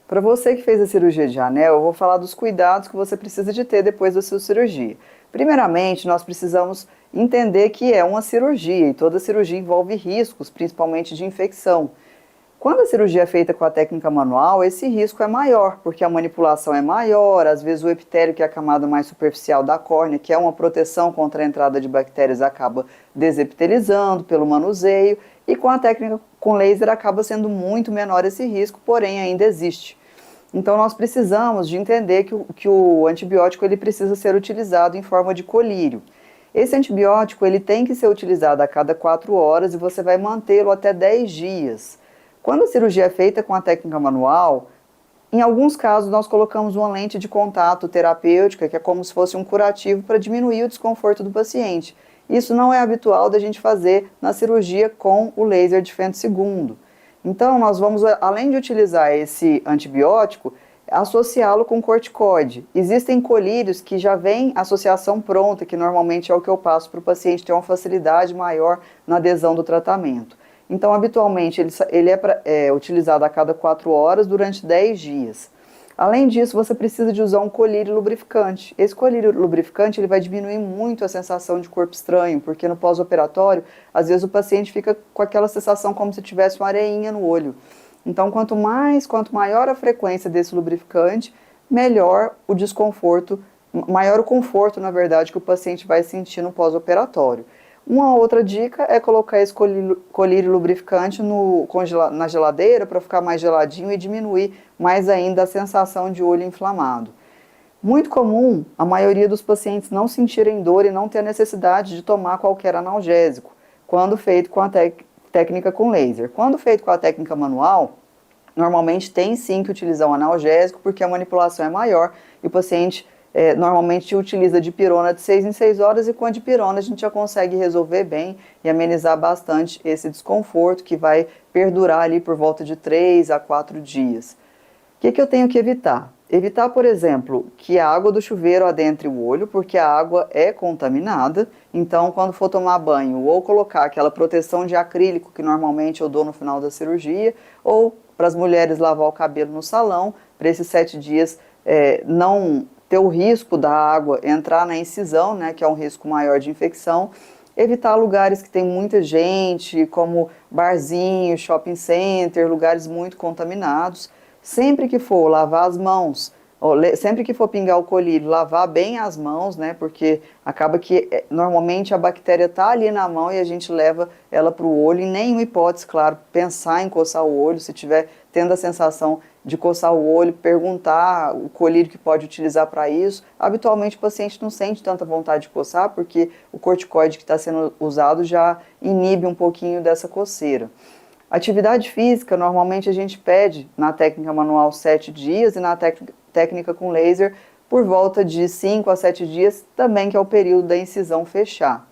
Para você que fez a cirurgia de anel, eu vou falar dos cuidados que você precisa de ter depois da sua cirurgia. Primeiramente, nós precisamos entender que é uma cirurgia e toda cirurgia envolve riscos, principalmente de infecção. Quando a cirurgia é feita com a técnica manual, esse risco é maior, porque a manipulação é maior, às vezes o epitélio, que é a camada mais superficial da córnea, que é uma proteção contra a entrada de bactérias, acaba desepitelizando pelo manuseio, e com a técnica com laser acaba sendo muito menor esse risco, porém ainda existe. Então nós precisamos de entender que o antibiótico ele precisa ser utilizado em forma de colírio. Esse antibiótico ele tem que ser utilizado a cada 4 horas e você vai mantê-lo até 10 dias. Quando a cirurgia é feita com a técnica manual, em alguns casos nós colocamos uma lente de contato terapêutica, que é como se fosse um curativo para diminuir o desconforto do paciente. Isso não é habitual da gente fazer na cirurgia com o laser de Fento II. Então nós vamos, além de utilizar esse antibiótico, associá-lo com corticoide. Existem colírios que já vêm associação pronta, que normalmente é o que eu passo para o paciente ter uma facilidade maior na adesão do tratamento. Então, habitualmente, ele é utilizado a cada 4 horas durante 10 dias. Além disso, você precisa de usar um colírio lubrificante. Esse colírio lubrificante ele vai diminuir muito a sensação de corpo estranho, porque no pós-operatório, às vezes o paciente fica com aquela sensação como se tivesse uma areinha no olho. Então, quanto maior a frequência desse lubrificante, melhor o desconforto, maior o conforto, na verdade, que o paciente vai sentir no pós-operatório. Uma outra dica é colocar esse colírio lubrificante na geladeira para ficar mais geladinho e diminuir mais ainda a sensação de olho inflamado. Muito comum a maioria dos pacientes não sentirem dor e não ter a necessidade de tomar qualquer analgésico, quando feito com a técnica com laser. Quando feito com a técnica manual, normalmente tem sim que utilizar um analgésico, porque a manipulação é maior e o paciente normalmente utiliza dipirona de 6 em 6 horas, e com a dipirona a gente já consegue resolver bem e amenizar bastante esse desconforto que vai perdurar ali por volta de 3 a 4 dias. O que eu tenho que evitar? Evitar, por exemplo, que a água do chuveiro adentre o olho, porque a água é contaminada. Então, quando for tomar banho, ou colocar aquela proteção de acrílico que normalmente eu dou no final da cirurgia, ou para as mulheres lavar o cabelo no salão, para esses 7 dias não ter o risco da água entrar na incisão, né, que é um risco maior de infecção. Evitar lugares que tem muita gente, como barzinho, shopping center, lugares muito contaminados. Sempre que for lavar as mãos, sempre que for pingar o colírio, lavar bem as mãos, né? Porque acaba que normalmente a bactéria está ali na mão e a gente leva ela para o olho. Em nenhuma hipótese, claro, pensar em coçar o olho. Se tiver tendo a sensação de coçar o olho, perguntar o colírio que pode utilizar para isso. Habitualmente o paciente não sente tanta vontade de coçar, porque o corticoide que está sendo usado já inibe um pouquinho dessa coceira. Atividade física, normalmente a gente pede na técnica manual 7 dias e na técnica com laser por volta de 5 a 7 dias, também que é o período da incisão fechar.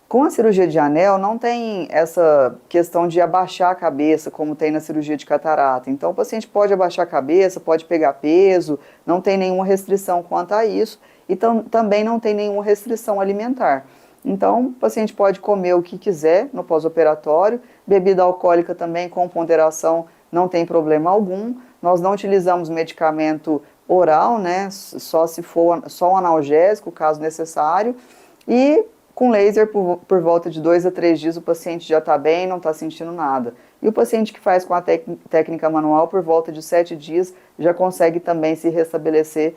Com a cirurgia de anel não tem essa questão de abaixar a cabeça, como tem na cirurgia de catarata. Então o paciente pode abaixar a cabeça, pode pegar peso, não tem nenhuma restrição quanto a isso, e também não tem nenhuma restrição alimentar. Então, o paciente pode comer o que quiser no pós-operatório, bebida alcoólica também com ponderação não tem problema algum. Nós não utilizamos medicamento oral, né, só se for só um analgésico, caso necessário, e com laser por volta de 2 a 3 dias o paciente já está bem, não está sentindo nada. E o paciente que faz com a técnica manual por volta de 7 dias já consegue também se restabelecer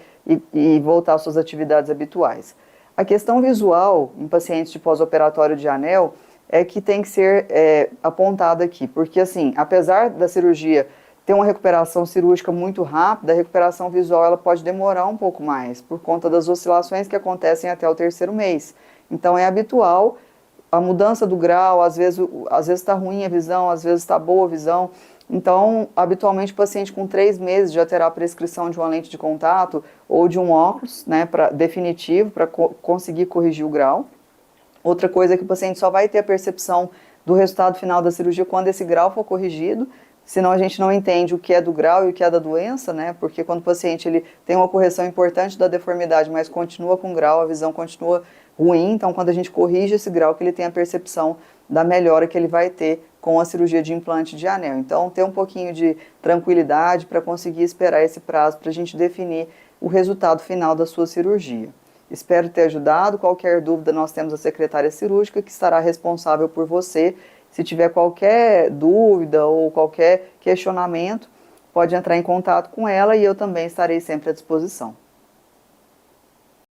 e voltar às suas atividades habituais. A questão visual em pacientes de pós-operatório de anel é que tem que ser apontada aqui, porque assim, apesar da cirurgia ter uma recuperação cirúrgica muito rápida, a recuperação visual ela pode demorar um pouco mais, por conta das oscilações que acontecem até o 3º mês. Então é habitual a mudança do grau, às vezes está ruim a visão, às vezes está boa a visão. Então, habitualmente, o paciente com 3 meses já terá a prescrição de uma lente de contato ou de um óculos, né, definitivo, para conseguir corrigir o grau. Outra coisa é que o paciente só vai ter a percepção do resultado final da cirurgia quando esse grau for corrigido, senão a gente não entende o que é do grau e o que é da doença, né, porque quando o paciente ele tem uma correção importante da deformidade, mas continua com grau, a visão continua ruim, então quando a gente corrige esse grau, que ele tem a percepção da melhora que ele vai ter com a cirurgia de implante de anel. Então, ter um pouquinho de tranquilidade para conseguir esperar esse prazo para a gente definir o resultado final da sua cirurgia. Espero ter ajudado. Qualquer dúvida, nós temos a secretária cirúrgica que estará responsável por você. Se tiver qualquer dúvida ou qualquer questionamento, pode entrar em contato com ela e eu também estarei sempre à disposição.